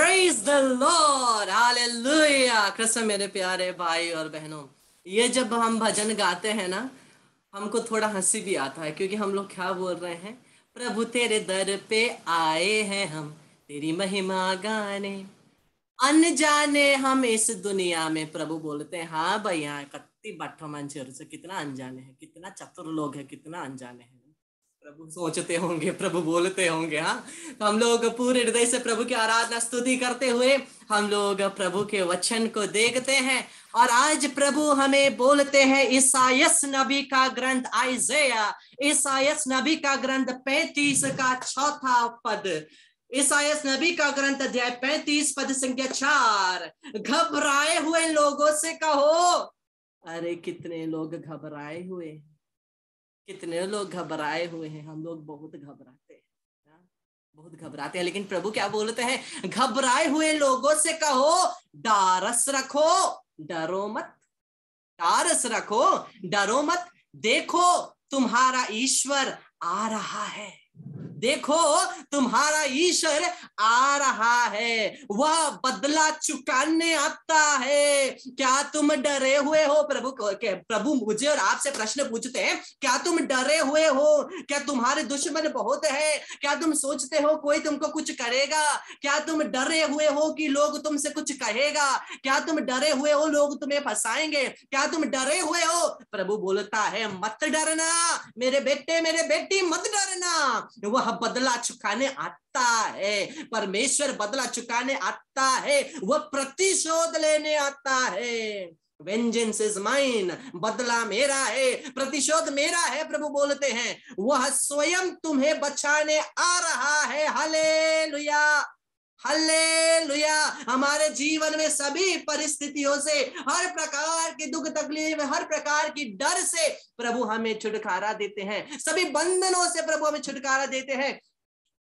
Praise the Lord, hallelujah. Krishna मेरे प्यारे भाई और बहनों, ये जब हम भजन गाते हैं ना, हमको थोड़ा हंसी भी आता है, क्योंकि हम लोग क्या बोल रहे हैं, प्रभु तेरे दर पे आए हैं हम तेरी महिमा गाने। अनजाने हम इस दुनिया में, प्रभु बोलते हैं हाँ भैया कत्ती बाठो मंचर से, कितना अनजाने हैं, कितना चतुर लोग हैं, कितना अनजाने हैं। प्रभु सोचते होंगे, प्रभु बोलते होंगे। हाँ, तो हम लोग पूरे हृदय से प्रभु की आराधना स्तुति करते हुए हम लोग प्रभु के वचन को देखते हैं। और आज प्रभु हमें बोलते हैं ईसायास नबी का ग्रंथ आइज़ाया, ईसायास नबी का ग्रंथ 35 का 4 पद। ईसायास नबी का ग्रंथ अध्याय 35 पद संख्या 4। घबराए हुए लोगों से कहो, अरे कितने लोग घबराए हुए, कितने लोग घबराए हुए हैं। हम लोग बहुत घबराते हैं, बहुत घबराते हैं, लेकिन प्रभु क्या बोलते हैं, घबराए हुए लोगों से कहो डारस रखो, डरो मत। डारस रखो, डरो मत। देखो तुम्हारा ईश्वर आ रहा है, देखो तुम्हारा ईश्वर आ रहा है, वह बदला चुकाने आता है। क्या तुम डरे हुए हो? प्रभु मुझे और आपसे प्रश्न पूछते हैं, क्या तुम डरे हुए हो? क्या तुम्हारे दुश्मन बहुत है? क्या तुम सोचते हो कोई तुमको कुछ करेगा? क्या तुम डरे हुए हो कि लोग तुमसे कुछ कहेगा? क्या तुम डरे हुए हो लोग तुम्हें फंसाएंगे? क्या तुम डरे हुए हो? प्रभु बोलता है मत डरना मेरे बेटे, मेरे बेटी, मत डरना। वह बदला चुकाने आता है, परमेश्वर बदला चुकाने आता है, वह प्रतिशोध लेने आता है। वेंजेंस इज माइन, बदला मेरा है, प्रतिशोध मेरा है। प्रभु बोलते हैं वह स्वयं तुम्हें बचाने आ रहा है। Hallelujah, hallelujah. हमारे जीवन में सभी परिस्थितियों से, हर प्रकार की दुख तकलीफ, हर प्रकार की डर से प्रभु हमें छुटकारा देते हैं, सभी बंधनों से प्रभु हमें छुटकारा देते हैं।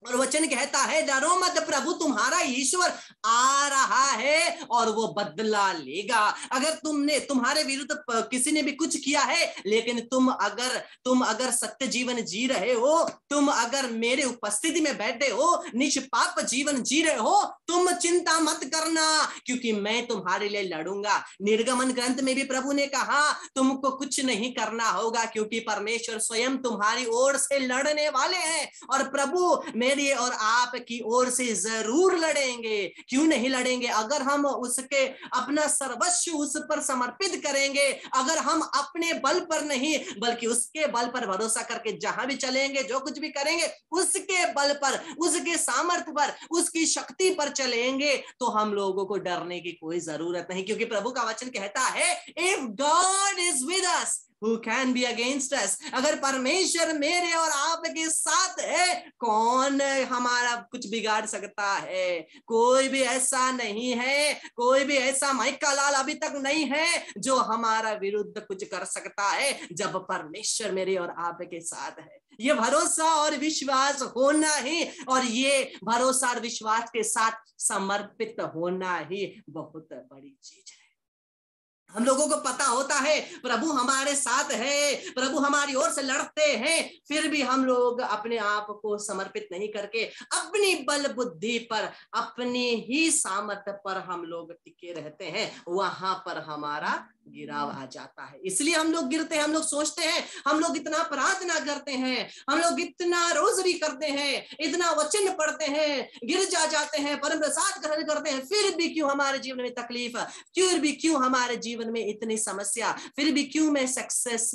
और वचन कहता है डरो मत, प्रभु तुम्हारा ईश्वर आ रहा है और वो बदला लेगा। अगर तुम्हारे विरुद्ध किसी ने भी कुछ किया है, लेकिन तुम अगर सत्य जीवन जी रहे हो, तुम अगर मेरे उपस्थिति में बैठे हो, निष्पाप जीवन जी रहे हो, तुम चिंता मत करना, क्योंकि मैं तुम्हारे लिए लड़ूंगा। निर्गमन ग्रंथ में भी प्रभु ने कहा तुमको कुछ नहीं करना होगा, क्योंकि परमेश्वर स्वयं तुम्हारी ओर से लड़ने वाले हैं। और प्रभु मेरी और आपकी ओर से जरूर लड़ेंगे। क्यों नहीं लड़ेंगे? अगर हम उसके अपना सर्वस्व उस पर समर्पित करेंगे, अगर हम अपने बल पर नहीं बल्कि उसके बल पर भरोसा करके जहां भी चलेंगे, जो कुछ भी करेंगे उसके बल पर, उसके सामर्थ्य पर, उसकी शक्ति पर चलेंगे, तो हम लोगों को डरने की कोई जरूरत नहीं। क्योंकि प्रभु का वचन कहता है if God is with us Who can be against us? अगर परमेश्वर मेरे और आपके साथ है, कौन हमारा कुछ बिगाड़ सकता है? कोई भी ऐसा नहीं है, कोई भी ऐसा माइका लाल अभी तक नहीं है जो हमारा विरुद्ध कुछ कर सकता है, जब परमेश्वर मेरे और आपके साथ है। ये भरोसा और विश्वास होना ही, और ये भरोसा और विश्वास के साथ समर्पित होना ही बहुत बड़ी चीज है। हम लोगों को पता होता है प्रभु हमारे साथ है, प्रभु हमारी ओर से लड़ते हैं, फिर भी हम लोग अपने आप को समर्पित नहीं करके अपनी बल बुद्धि पर, अपनी ही सामर्थ्य पर हम लोग टिके रहते हैं। वहां पर हमारा गिराव आ जाता है, इसलिए हम लोग गिरते हैं। हम लोग सोचते हैं, हम लोग इतना प्रार्थना करते हैं, हम लोग इतना रोजरी करते हैं, इतना वचन पढ़ते हैं, गिरजा जाते हैं, परम प्रसाद ग्रहण करते हैं, फिर भी क्यों हमारे जीवन में तकलीफ, फिर भी क्यों हमारे जीवन में इतनी समस्या, फिर भी क्यों मैं सक्सेस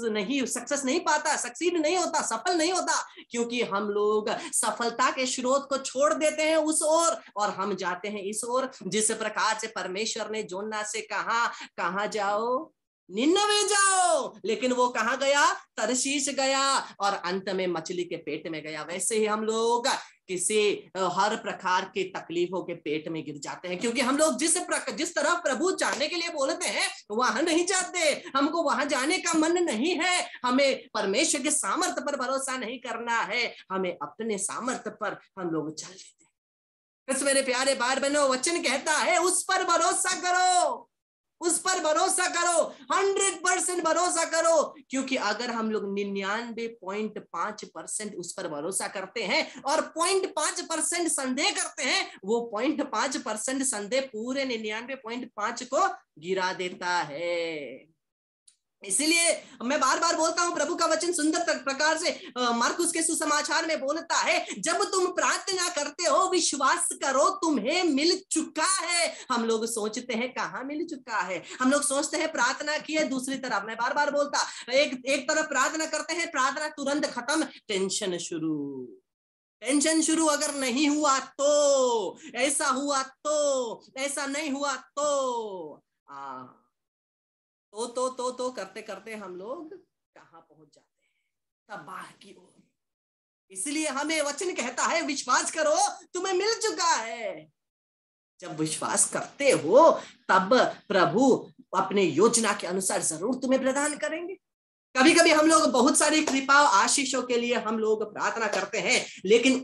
नहीं पाता, सक्सीड नहीं होता, सफल नहीं होता? क्योंकि हम लोग सफलता के स्रोत को छोड़ देते हैं उस ओर, और हम जाते हैं इस ओर। जिस प्रकार से परमेश्वर ने जोना से कहा कहां जाओ, निन्नवे जाओ, लेकिन वो कहां गया? तरशीश गया, और अंत में मछली के पेट में गया। वैसे ही हम लोग किसी हर प्रकार की तकलीफों के पेट में गिर जाते हैं, क्योंकि हम लोग जिस तरफ प्रभु जाने के लिए बोलते हैं वहां नहीं जाते। हमको वहां जाने का मन नहीं है। हमें परमेश्वर के सामर्थ्य पर भरोसा नहीं करना है, हमें अपने सामर्थ्य पर हम लोग चल लेते हैं। मेरे प्यारे भाई बहनों, वचन कहता है उस पर भरोसा करो, उस पर भरोसा करो, 100% भरोसा करो, क्योंकि अगर हम लोग 99.5% उस पर भरोसा करते हैं और 0.5% संदेह करते हैं, वो 0.5% संदेह पूरे 99.5 को गिरा देता है। इसीलिए मैं बार बार बोलता हूं, प्रभु का वचन सुंदर प्रकार से मार्कुस के सुसमाचार में बोलता है, जब तुम प्रार्थना करते हो विश्वास करो तुम्हें मिल चुका है। हम लोग सोचते हैं कहां मिल चुका है, हम लोग सोचते हैं प्रार्थना की है, दूसरी तरफ मैं बार बार बोलता, एक तरफ प्रार्थना करते हैं, प्रार्थना तुरंत खत्म, टेंशन शुरू, अगर नहीं हुआ तो, ऐसा हुआ तो, ऐसा नहीं हुआ तो तो करते करते हम लोग कहां पहुंच जाते हैं, तबाह की ओर। इसलिए हमें वचन कहता है विश्वास करो तुम्हें मिल चुका है। जब विश्वास करते हो तब प्रभु अपने योजना के अनुसार जरूर तुम्हें प्रदान करेंगे। कभी कभी हम लोग बहुत सारी कृपा आशीषों के लिए हम लोग प्रार्थना करते हैं, लेकिन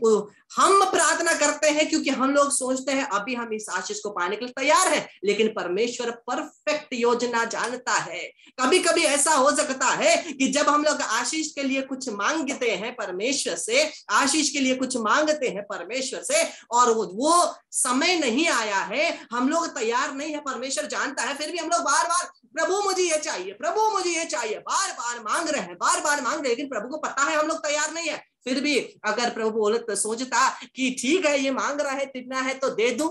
हम प्रार्थना करते हैं क्योंकि हम लोग सोचते हैं अभी हम इस आशीष को पाने के लिए तैयार हैं, लेकिन परमेश्वर परफेक्ट योजना जानता है। कभी कभी ऐसा हो सकता है कि जब हम लोग आशीष के लिए कुछ मांगते हैं परमेश्वर से, आशीष के लिए कुछ मांगते हैं परमेश्वर से, और वो समय नहीं आया है, हम लोग तैयार नहीं है, परमेश्वर जानता है, फिर भी हम लोग बार बार प्रभु मुझे ये चाहिए, प्रभु मुझे ये चाहिए, बार बार मांग रहे हैं, बार बार मांग रहे हैं, लेकिन प्रभु को पता है हम लोग तैयार नहीं है। फिर भी अगर प्रभु बोलते सोचता कि ठीक है ये मांग रहा है, इतना है तो दे दूं,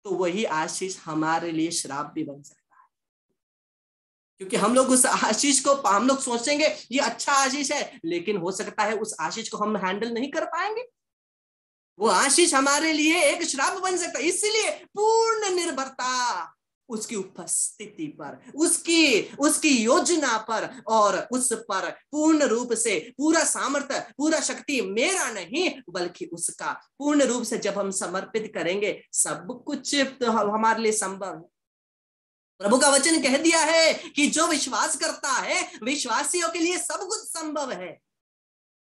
तो वही आशीष हमारे लिए श्राप भी बन सकता है, क्योंकि हम लोग उस आशीष को, हम लोग सोचेंगे ये अच्छा आशीष है, लेकिन हो सकता है उस आशीष को हम हैंडल नहीं कर पाएंगे, वो आशीष हमारे लिए एक श्राप बन सकता है। इसलिए पूर्ण निर्भरता उसकी उपस्थिति पर, उसकी योजना पर, और उस पर पूर्ण रूप से पूरा सामर्थ्य, पूरा शक्ति मेरा नहीं बल्कि उसका पूर्ण रूप से जब हम समर्पित करेंगे, सब कुछ तो हमारे लिए संभव है। प्रभु का वचन कह दिया है कि जो विश्वास करता है, विश्वासियों के लिए सब कुछ संभव है।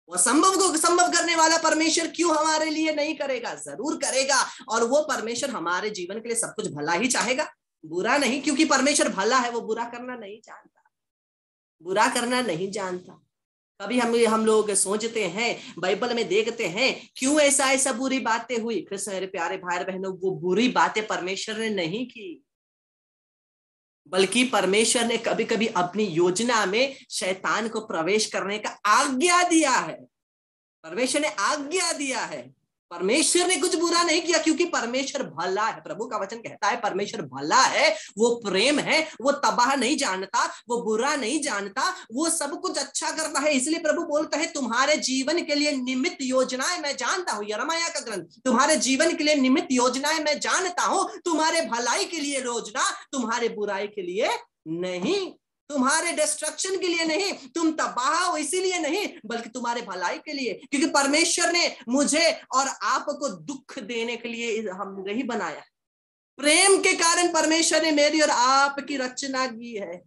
वो संभव को संभव करने वाला परमेश्वर क्यों हमारे लिए नहीं करेगा, जरूर करेगा। और वो परमेश्वर हमारे जीवन के लिए सब कुछ भला ही चाहेगा, बुरा नहीं, क्योंकि परमेश्वर भला है, वो बुरा करना नहीं जानता, बुरा करना नहीं जानता। कभी हम लोग सोचते हैं, बाइबल में देखते हैं क्यों ऐसा बुरी बातें हुई। कृष्ण मेरे प्यारे भाई बहनों, वो बुरी बातें परमेश्वर ने नहीं की, बल्कि परमेश्वर ने कभी कभी अपनी योजना में शैतान को प्रवेश करने का आज्ञा दिया है। परमेश्वर ने आज्ञा दिया है, परमेश्वर ने कुछ बुरा नहीं किया, क्योंकि परमेश्वर भला है। प्रभु का वचन कहता है परमेश्वर भला है, वो प्रेम है, वो तबाह नहीं जानता, वो बुरा नहीं जानता, वो सब कुछ अच्छा करता है। इसलिए प्रभु बोलता है तुम्हारे जीवन के लिए निमित्त योजनाएं मैं जानता हूं, यिर्मयाह का ग्रंथ, तुम्हारे जीवन के लिए निमित्त योजनाएं मैं जानता हूं, तुम्हारे भलाई के लिए योजना, तुम्हारे बुराई के लिए नहीं, तुम्हारे डिस्ट्रक्शन के लिए नहीं, तुम तबाह हो इसीलिए नहीं, बल्कि तुम्हारे भलाई के लिए, क्योंकि परमेश्वर ने मुझे और आपको दुख देने के लिए हम नहीं बनाया। प्रेम के कारण परमेश्वर ने मेरी और आपकी रचना की है।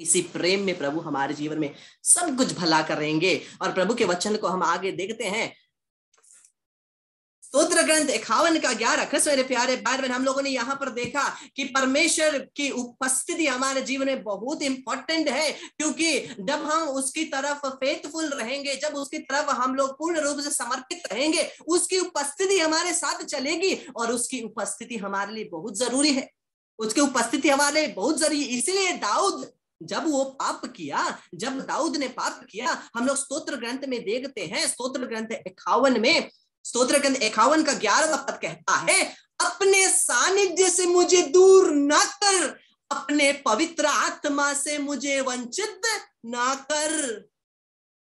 इसी प्रेम में प्रभु हमारे जीवन में सब कुछ भला करेंगे। और प्रभु के वचन को हम आगे देखते हैं, स्तोत्र ग्रंथ 51 का 11। मेरे प्यारे भाई बहन, हम लोगों ने यहाँ पर देखा कि परमेश्वर की उपस्थिति हमारे जीवन में बहुत इंपॉर्टेंट है, क्योंकि जब हम उसकी तरफ फेथफुल रहेंगे, जब उसकी तरफ हम लोग पूर्ण रूप से समर्पित रहेंगे, उसकी उपस्थिति हमारे साथ चलेगी, और उसकी उपस्थिति हमारे लिए बहुत जरूरी है, उसकी उपस्थिति हमारे लिए बहुत जरूरी है। इसीलिए दाऊद जब वो पाप किया, जब दाऊद ने पाप किया, हम लोग स्तोत्र ग्रंथ में देखते हैं, स्तोत्र ग्रंथ 51 में, स्तोत्र ग्रंथ 51 का 11वां पद कहता है, अपने सानिध्य से मुझे दूर ना कर, अपने पवित्र आत्मा से मुझे वंचित ना कर।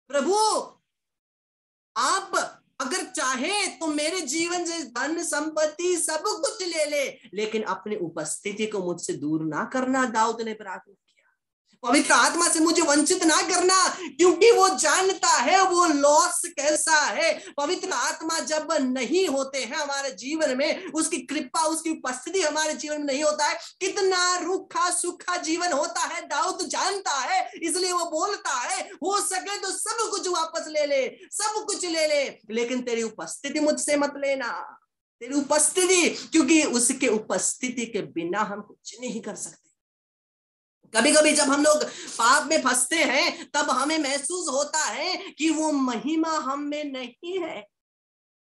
प्रभु आप अगर चाहे तो मेरे जीवन से धन संपत्ति सब कुछ ले ले, लेकिन अपनी उपस्थिति को मुझसे दूर ना करना। दाऊद ने प्रार्थना किया, पवित्र आत्मा से मुझे वंचित ना करना, क्योंकि वो जानता है वो लॉस कैसा है। पवित्र आत्मा जब नहीं होते हैं हमारे जीवन में, उसकी कृपा, उसकी उपस्थिति हमारे जीवन में नहीं होता है, कितना रूखा सूखा जीवन होता है दाऊद जानता है। इसलिए वो बोलता है, हो सके तो सब कुछ वापस ले ले, सब कुछ ले ले, लेकिन तेरी उपस्थिति मुझसे मत लेना, तेरी उपस्थिति, क्योंकि उसके उपस्थिति के बिना हम कुछ नहीं कर सकते। कभी कभी जब हम लोग पाप में फंसते हैं तब हमें महसूस होता है कि वो महिमा हम में नहीं है,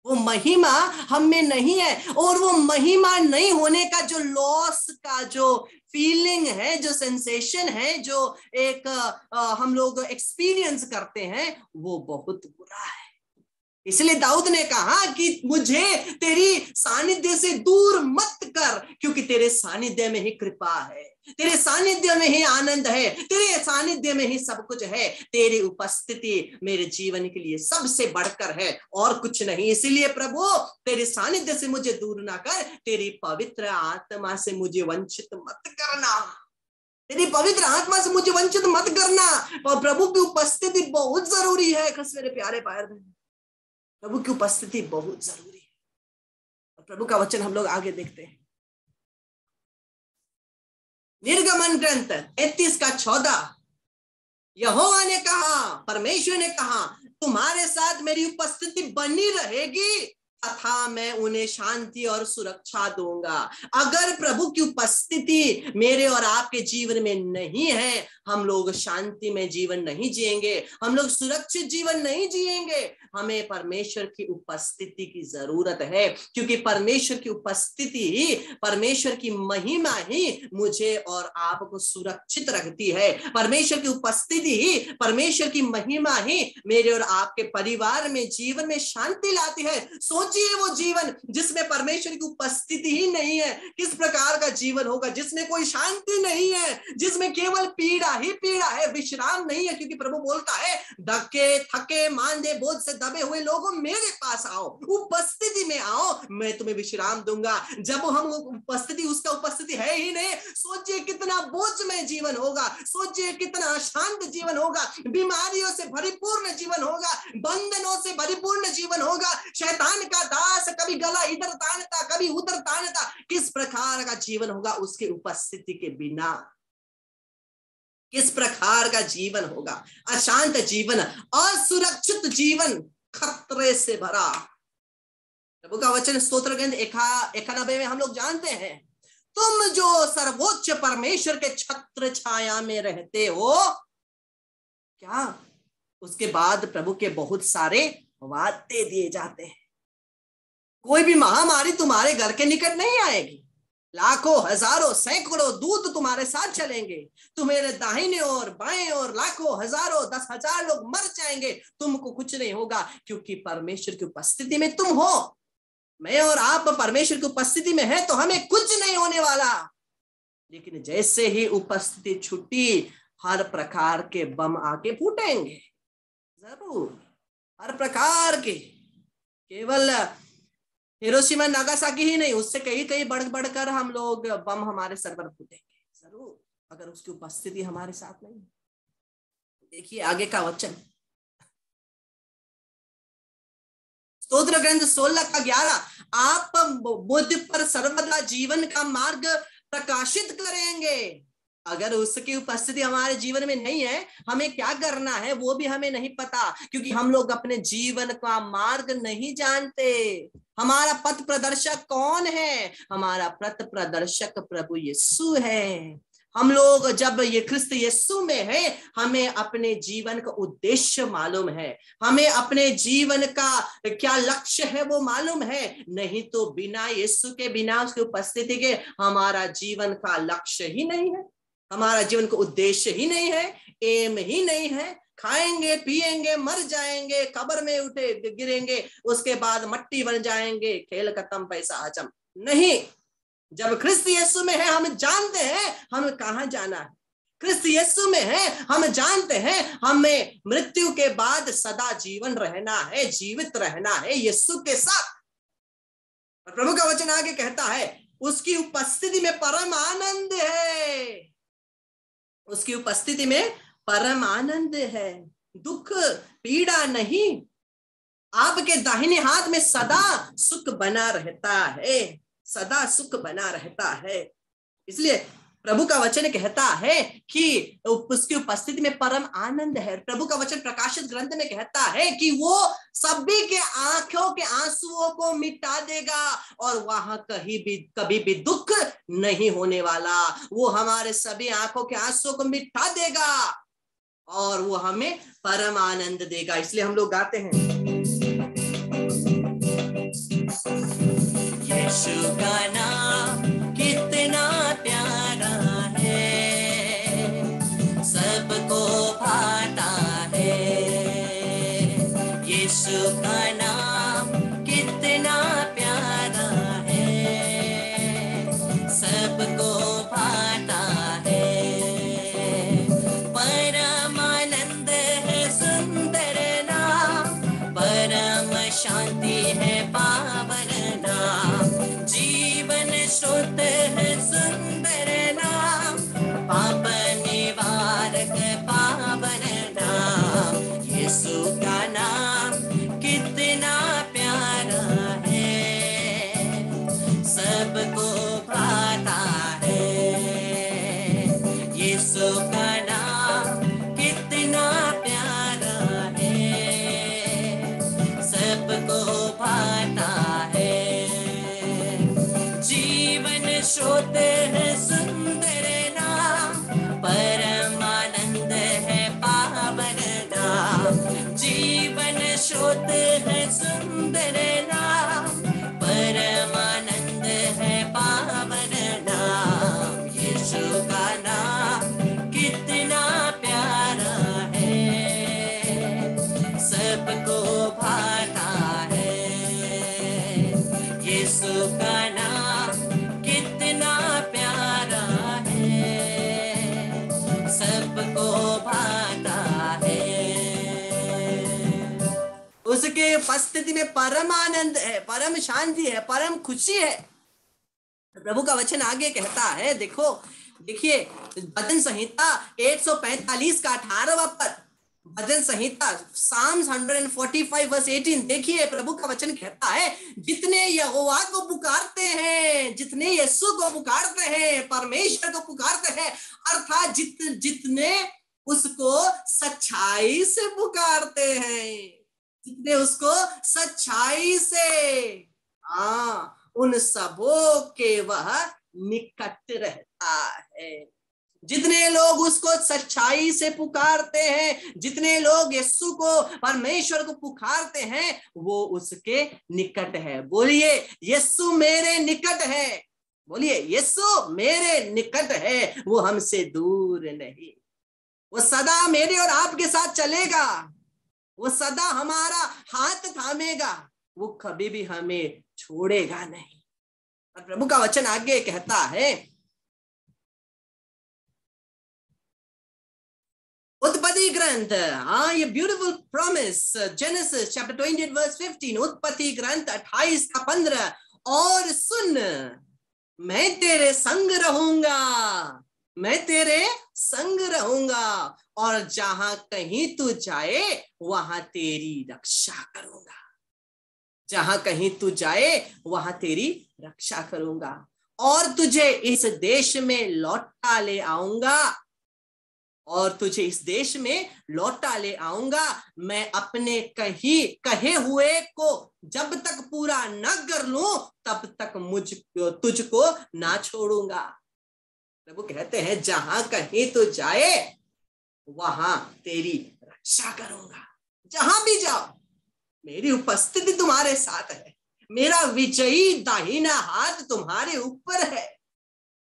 वो महिमा हम में नहीं है। और वो महिमा नहीं होने का जो लॉस का जो फीलिंग है, जो सेंसेशन है, जो एक हम लोग एक्सपीरियंस करते हैं, वो बहुत बुरा है। इसलिए दाऊद ने कहा कि मुझे तेरी सानिध्य से दूर मत कर, क्योंकि तेरे सानिध्य में ही कृपा है, तेरे सानिध्य में ही आनंद है, तेरे सानिध्य में ही सब कुछ है। तेरी उपस्थिति मेरे जीवन के लिए सबसे बढ़कर है और कुछ नहीं। इसीलिए प्रभु तेरे सानिध्य से मुझे दूर ना कर, तेरी पवित्र आत्मा से मुझे वंचित मत करना, तेरी पवित्र आत्मा से मुझे वंचित मत करना। और प्रभु की उपस्थिति बहुत जरूरी है मेरे प्यारे भाई बहन, प्रभु की उपस्थिति बहुत जरूरी है। और प्रभु का वचन हम लोग आगे देखते हैं, निर्गमन ग्रंथ 33:14, यहोवा ने कहा, परमेश्वर ने कहा, तुम्हारे साथ मेरी उपस्थिति बनी रहेगी तथा मैं उन्हें शांति और सुरक्षा दूंगा। अगर प्रभु की उपस्थिति मेरे और आपके जीवन में नहीं है, हम लोग शांति में जीवन नहीं जिएंगे, हम लोग सुरक्षित जीवन नहीं जिएंगे। हमें परमेश्वर की उपस्थिति की जरूरत है, क्योंकि परमेश्वर की उपस्थिति ही, परमेश्वर की महिमा ही मुझे और आपको सुरक्षित रखती है। परमेश्वर की उपस्थिति ही, परमेश्वर की महिमा ही मेरे और आपके परिवार में, जीवन में शांति लाती है। सोचिए वो जीवन जिसमें परमेश्वर की उपस्थिति ही नहीं है, किस प्रकार का जीवन होगा, जिसमें कोई शांति नहीं है, जिसमें केवल पीड़ा ही पीड़ा है, विश्राम नहीं है। क्योंकि प्रभु बोलता है, धक्के थके मांदे बोझ से दबे हुए लोगों मेरे पास आओ, उपस्थिति में आओ, मैं तुम्हें विश्राम दूंगा। जब हम उपस्थिति, उसका उपस्थिति है ही नहीं, सोचिए कितना बोझमय जीवन होगा, सोचिए कितना अशांत जीवन होगा, बीमारियों से भरिपूर्ण जीवन होगा, बंधनों से भरिपूर्ण जीवन होगा, शैतान का दास कभी गला इधर तानता कभी उधर तानता। किस प्रकार का जीवन होगा उसकी उपस्थिति के बिना, किस प्रकार का जीवन होगा, अशांत जीवन, असुरक्षित जीवन, खतरे से भरा। प्रभु का वचन स्तोत्र ग्रंथ 91 में हम लोग जानते हैं, तुम जो सर्वोच्च परमेश्वर के छत्र छाया में रहते हो, क्या उसके बाद प्रभु के बहुत सारे वादे दिए जाते हैं। कोई भी महामारी तुम्हारे घर के निकट नहीं आएगी, लाखों हजारों सैकड़ों दूत तुम्हारे साथ चलेंगे, तुम्हारे दाहिने और बाएं और लाखों हजारों 10,000 लोग मर जाएंगे, तुमको कुछ नहीं होगा, क्योंकि परमेश्वर की उपस्थिति में तुम हो। मैं और आप परमेश्वर की उपस्थिति में है तो हमें कुछ नहीं होने वाला। लेकिन जैसे ही उपस्थिति छूटी, हर प्रकार के बम आके फूटेंगे, जरूर, हर प्रकार के, केवल हिरोशिमा नागासाकी ही नहीं, उससे कहीं कहीं बढ़कर हम लोग बम हमारे सर पर फूटेंगे जरूर, अगर उसकी उपस्थिति हमारे साथ नहीं। देखिए आगे का वचन, स्तोत्र ग्रंथ 16:11, आप बुद्ध पर सर्वदा जीवन का मार्ग प्रकाशित करेंगे। अगर उसकी उपस्थिति हमारे जीवन में नहीं है, हमें क्या करना है वो भी हमें नहीं पता, क्योंकि हम लोग अपने जीवन का मार्ग नहीं जानते। हमारा पथ प्रदर्शक कौन है? हमारा पथ प्रदर्शक प्रभु यीशु है। हम लोग जब ये ख्रिस्त यीशु में है, हमें अपने जीवन का उद्देश्य मालूम है, हमें अपने जीवन का क्या लक्ष्य है वो मालूम है। नहीं तो बिना यीशु के, बिना उसकी उपस्थिति के हमारा जीवन का लक्ष्य ही नहीं है, हमारा जीवन का उद्देश्य ही नहीं है, एम ही नहीं है। खाएंगे पिएंगे मर जाएंगे, कब्र में उठे गिरेंगे, उसके बाद मट्टी बन जाएंगे, खेल खत्म, पैसा हजम नहीं। जब ख्रिस्त यीशु में है, हम जानते हैं हमें कहां जाना है। ख्रिस्त यीशु में है, हम जानते हैं हमें मृत्यु के बाद सदा जीवन रहना है, जीवित रहना है यीशु के साथ। और प्रभु का वचन आगे कहता है, उसकी उपस्थिति में परम आनंद है, उसकी उपस्थिति में परम आनंद है, दुख पीड़ा नहीं, आपके दाहिने हाथ में सदा सुख बना रहता है, सदा सुख बना रहता है। इसलिए प्रभु का वचन कहता है कि उसकी उपस्थिति में परम आनंद है। प्रभु का वचन प्रकाशित ग्रंथ में कहता है कि वो सभी के आंखों के आंसुओं को मिटा देगा और वहां कभी भी दुख नहीं होने वाला। वो हमारे सभी आंखों के आंसुओं को मिटा देगा और वो हमें परम आनंद देगा। इसलिए हम लोग गाते हैं, यीशु का नाम कितना प्यारा है, सबको भाता है। यीशु का नाम कितना प्यारा है, सबको भाता है। परम आनंद है सुंदर नाम, परम शांति है पावन नाम, जीवन स्रोत है सुंदर नाम, पाप निवारक पावन नाम। यीशु का नाम कितना प्यारा है, सबको भाता है। यीशु का नाम कितना प्यारा है, सबको भाता है। जीवन स्रोत है सुंदर नाम, परम आनंद है पावन नाम, जीवन स्रोत है सुंदर नाम, परम आनंद है पावन नाम। यीशु का नाम कितना प्यारा है, सबको भाता है। यीशु का नाम कितना प्यारा है, सबको भाता है। उसके उपस्थिति में परम आनंद है, परम शांति है, परम खुशी है। प्रभु का वचन आगे कहता है, देखिए भजन संहिता 145 का 18वां पद, भजन संहिता साम्स 145 वर्स 18। देखिए प्रभु का वचन कहता है, जितने यहोवा को पुकारते हैं, जितने यीशु को पुकारते हैं, परमेश्वर को पुकारते हैं, अर्थात जितने उसको सच्चाई से पुकारते हैं, जितने उसको सच्चाई से, उन सबों के वह निकट रहता है। जितने लोग उसको सच्चाई से पुकारते हैं, जितने लोग यीशु को, परमेश्वर को पुकारते हैं, वो उसके निकट है। बोलिए, यीशु मेरे निकट है। बोलिए, यीशु मेरे निकट है, वो हमसे दूर नहीं। वो सदा मेरे और आपके साथ चलेगा, वो सदा हमारा हाथ थामेगा, वो कभी भी हमें छोड़ेगा नहीं। और प्रभु का वचन आगे कहता है, उत्पत्ति ग्रंथ, ये beautiful promise, Genesis chapter 28 verse 15, उत्पत्ति ग्रंथ 28 का 15, और सुन, मैं तेरे संग रहूंगा, मैं तेरे संग रहूंगा, और जहां कहीं तू जाए वहां तेरी रक्षा करूंगा। जहां कहीं तू जाए वहां तेरी रक्षा करूंगा, और तुझे इस देश में लौटा ले आऊंगा, और तुझे इस देश में लौटा ले आऊंगा। मैं अपने कहे हुए को जब तक पूरा न कर लूं, तब तक तुझको ना छोड़ूंगा। प्रभु कहते हैं, जहां कहीं तू जाए वहां तेरी रक्षा करूंगा। जहां भी जाओ, मेरी उपस्थिति तुम्हारे साथ है, मेरा विजयी दाहिना हाथ तुम्हारे ऊपर है,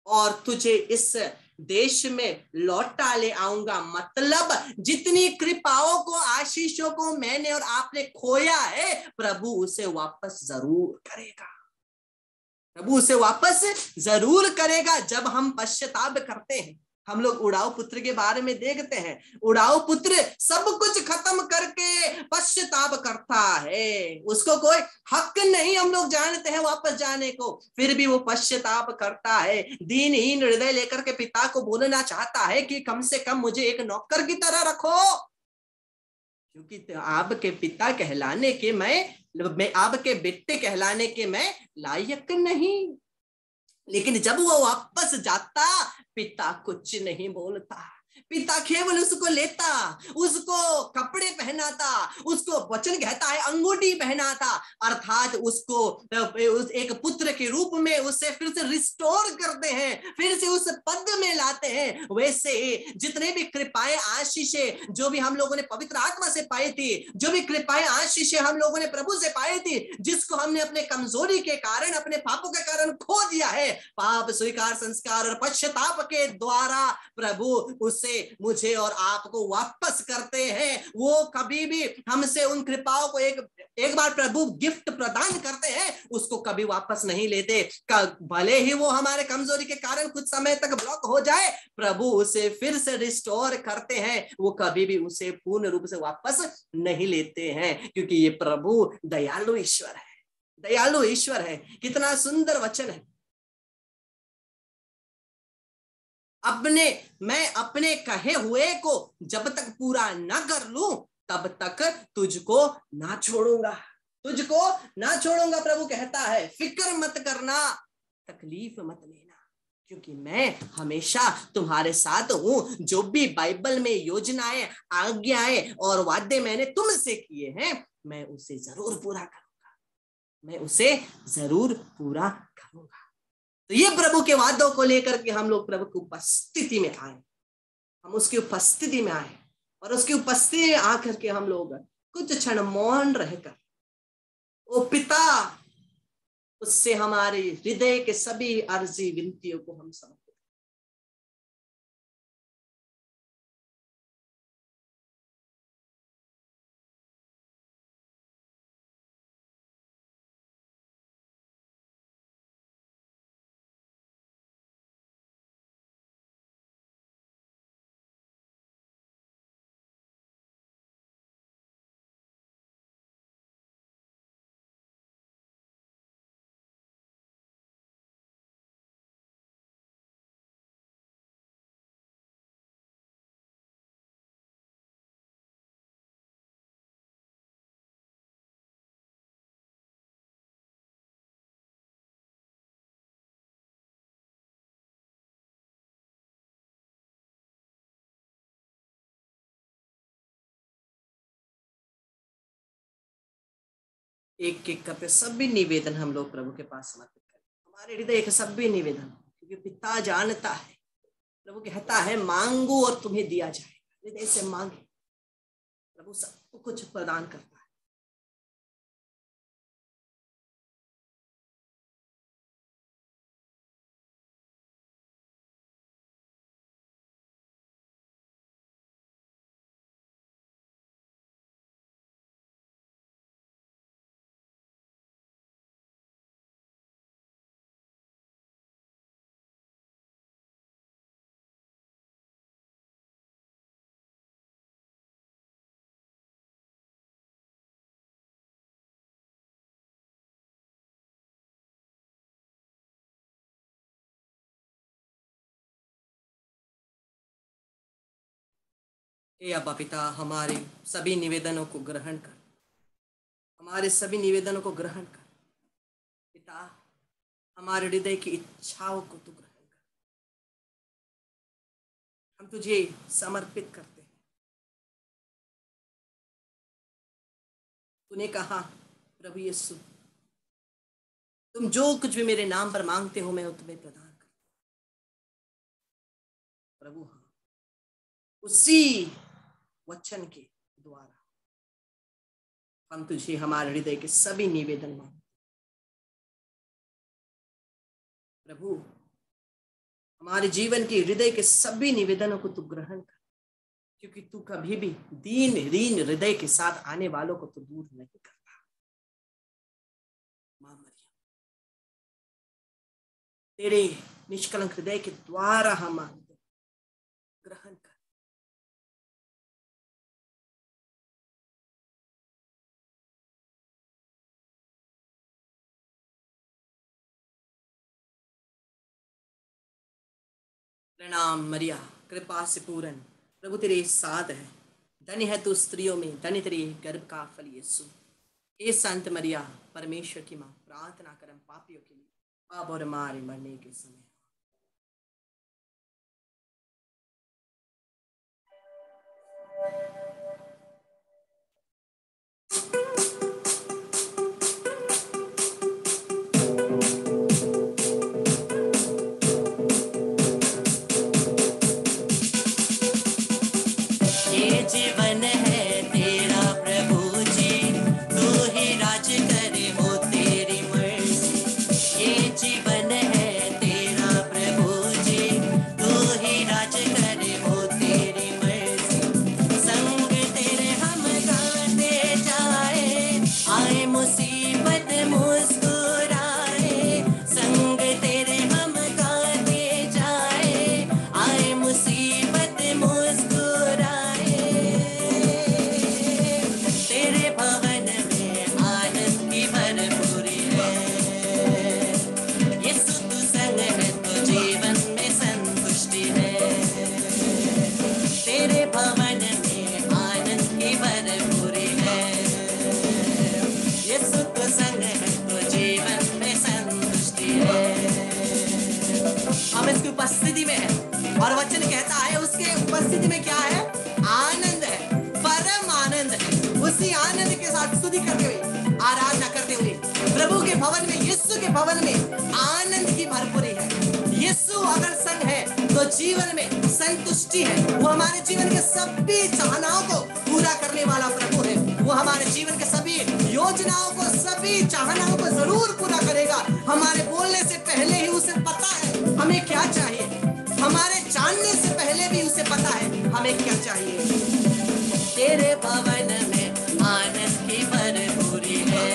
और तुझे इस देश में लौटा ले आऊंगा। मतलब जितनी कृपाओं को, आशीषों को मैंने और आपने खोया है, प्रभु उसे वापस जरूर करेगा। प्रभु उसे वापस जरूर करेगा जब हम पश्चाताप करते हैं। हम लोग उड़ाऊ पुत्र के बारे में देखते हैं, उड़ाऊ पुत्र सब कुछ खत्म करके पश्चाताप करता है, उसको कोई हक नहीं, हम लोग जानते हैं, वापस जाने को, फिर भी वो पश्चाताप करता है। दीनहीन हृदय लेकर के पिता को बोलना चाहता है कि कम से कम मुझे एक नौकर की तरह रखो, क्योंकि आपके पिता कहलाने के मैं आपके बेटे कहलाने के मैं लायक नहीं। लेकिन जब वो वापस जाता, पिता कुछ नहीं बोलता। पिता केवल उसको लेता, उसको कपड़े पहनाता, उसको वचन कहता है अंगूठी पहनाता, अर्थात उसको एक पुत्र के रूप में उसे फिर से रिस्टोर करते हैं, फिर से उस पद में लाते हैं। वैसे जितने भी कृपाएं आशीषें जो भी हम लोगों ने पवित्र आत्मा से पाई थी, जो भी कृपाएं आशीषें हम लोगों ने प्रभु से पाई थी, जिसको हमने अपने कमजोरी के कारण, अपने पापों के कारण खो दिया है, पाप स्वीकार संस्कार और पश्चाताप के द्वारा प्रभु उसे मुझे और आपको वापस करते हैं। वो कभी भी हमसे उन कृपाओं को एक बार प्रभु गिफ्ट प्रदान करते हैं, उसको कभी वापस नहीं लेते। भले ही वो हमारे कमजोरी के कारण कुछ समय तक ब्लॉक हो जाए, प्रभु उसे फिर से रिस्टोर करते हैं। वो कभी भी उसे पूर्ण रूप से वापस नहीं लेते हैं, क्योंकि ये प्रभु दयालु ईश्वर है, दयालु ईश्वर है। कितना सुंदर वचन है। मैं अपने कहे हुए को जब तक पूरा ना कर लूं, तब तक तुझको ना छोड़ूंगा, तुझको ना छोड़ूंगा। प्रभु कहता है फिक्र मत करना, तकलीफ मत लेना, क्योंकि मैं हमेशा तुम्हारे साथ हूं। जो भी बाइबल में योजनाएं, आज्ञाएं और वादे मैंने तुमसे किए हैं, मैं उसे जरूर पूरा करूंगा, मैं उसे जरूर पूरा करूंगा। तो ये प्रभु के वादों को लेकर के हम लोग प्रभु की उपस्थिति में आए, हम उसकी उपस्थिति में आए, और उसकी उपस्थिति में आकर के हम लोग कुछ क्षण मौन रहकर ओ पिता, उससे हमारे हृदय के सभी अर्जी विनतियों को हम समर्पित। एक एक करते सभी निवेदन हम लोग प्रभु के पास समर्पित करें, हमारे हृदय के सभी निवेदन, क्योंकि पिता जानता है। प्रभु कहता है मांगो और तुम्हें दिया जाएगा। हृदय से मांगे, प्रभु सब कुछ प्रदान करता है। हे अब्बा पिता, हमारे सभी निवेदनों को ग्रहण कर, हमारे सभी निवेदनों को ग्रहण कर पिता। हमारे हृदय की इच्छाओं को तू ग्रहण कर, हम तुझे समर्पित करते हैं। तूने कहा प्रभु यीशु, तुम जो कुछ भी मेरे नाम पर मांगते हो मैं तुम्हें प्रदान कर। प्रभु हाँ, उसी वचन के द्वारा हम तुझे हमारे हृदय के सभी निवेदन मांगते। प्रभु हमारे जीवन के हृदय के सभी निवेदनों को तू ग्रहण कर, क्योंकि तू कभी भी दीन हृदय के साथ आने वालों को तू दूर नहीं करता। मां मरियम, तेरे निष्कलंक हृदय के द्वारा हम मांगते, ग्रहण कर। प्रणाम मरिया, कृपा से पूर्ण, प्रभु तेरे साथ है, धन्य है तू स्त्रियों में, धन्य तेरे गर्भ का फल यीशु। हे संत मरिया, परमेश्वर की मां, प्रार्थना कर हम पापियों के लिए, अब और हमारे मरने के समय। ये जीवन है तेरा प्रभु जी, तू ही राज करे हो तेरी मर्जी। ये जीवन है तेरा प्रभु जी, तू ही राज करे हो तेरी मर्जी। संग तेरे हम गाते जाए, आए मुसीबत मुस्कुराए। संग तेरे हम गाते जाए, आए मुसीबत मुस्कुराए। तेरे भवन में आनंद की भरपूरी है। यीशु तू संग है तो जीवन में संतुष्टि है। तेरे भवन में आनंद की भरपूरी है। यीशु तू संग है तो जीवन में संतुष्टि है। हम इसकी उपस्थिति में है और वचन कहता है उसके उपस्थिति में क्या है? आनंद है, परम आनंद है। उसी आनंद के साथ स्तुति करते हुए, आराधना करते हुए प्रभु के भवन में, यीशु के भवन में आनंद की भरपूरी है। यीशु अगर संग है तो जीवन में संतुष्टि है। वो हमारे जीवन के सभी चाहनाओं को पूरा करने वाला प्रभु है। वो हमारे जीवन के सभी योजनाओं को, सभी चाहनाओं को जरूर पूरा करेगा। हमारे बोलने से पहले ही उसे पता है हमें क्या चाहिए। हमारे जानने से पहले भी उसे पता है हमें क्या चाहिए। तेरे भवन में आनंद की भरपूरी है।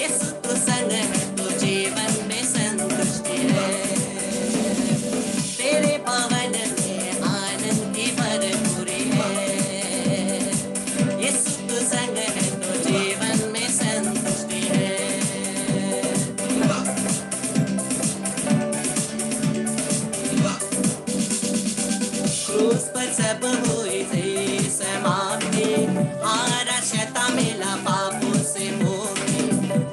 यीशु तू संग है तो जीवन में संतुष्टि है। तेरे भवन में आनंद की भरपूरी है। यीशु तू संग है तो जीवन में संतुष्टि है। क्रूस पर सब हुई थी समाप्ति, हारा शैतान मिला पापों से मुक्ति।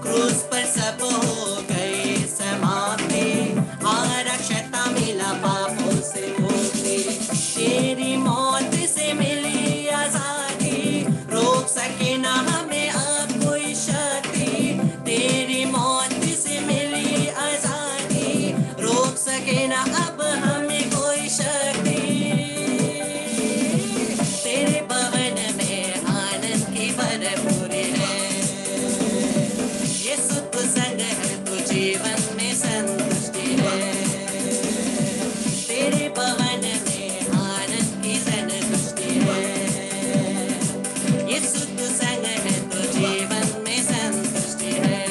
क्रूस पर सब हो गई समाप्ति, हारा शैतान मिला पापों से मुक्ति। तेरी मौत से मिली आजादी, रोक सके ना हमें अब कोई शक्ति। तेरी मौत से मिली आजादी, रोक सके ना अब हमें कोई शक्ति। तेरे भवन में आनंद की भरपूरी है। यीशु तू संग है तो जीवन में संतुष्टि है। तेरे भवन में आनंद की संतुष्टि है। यीशु तू संग है तो जीवन में संतुष्टि है।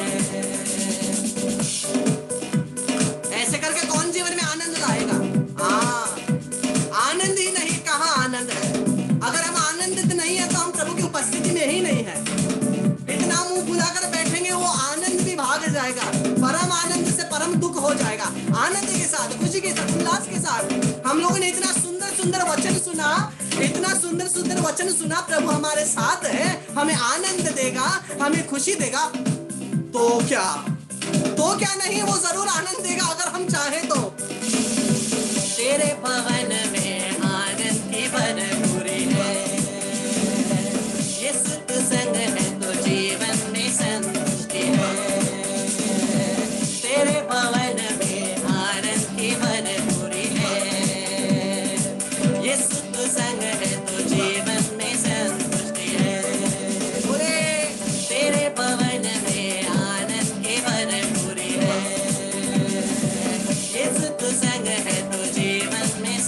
ऐसे करके कौन जीवन में आनंद लाएगा? आनंद ही नहीं, कहाँ आनंद है? अगर हम आनंदित नहीं है तो हम प्रभु की उपस्थिति में ही नहीं है। इतना मुंह फुलाकर बैठेंगे वो आनंद भी भाग जाएगा। परम आनंद से परम दुख हो जाएगा। आनंद के साथ, खुशी के साथ, उल्लास के साथ हम लोगों ने इतना सुंदर सुंदर वचन सुना, इतना सुंदर सुंदर वचन सुना। प्रभु हमारे साथ है, हमें आनंद देगा, हमें खुशी देगा। तो क्या नहीं, वो जरूर आनंद देगा अगर हम चाहें तो। तेरे भवन में आनंद की भरपूरी है। यीशु तू संग है तो जीवन में संतुष्टि है। तेरे भवन में आनंद की भरपूरी है। यीशु तू संग है तो जीवन में संतुष्टि है। तेरे भवन में आनंद की भरपूरी है। यीशु तू संग है तो जीवन में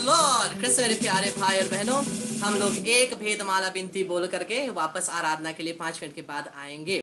लॉर्ड। कृष्ण मेरे प्यारे भाई और बहनों, हम लोग एक भेदमाला विनती बोल करके वापस आराधना के लिए 5 मिनट के बाद आएंगे।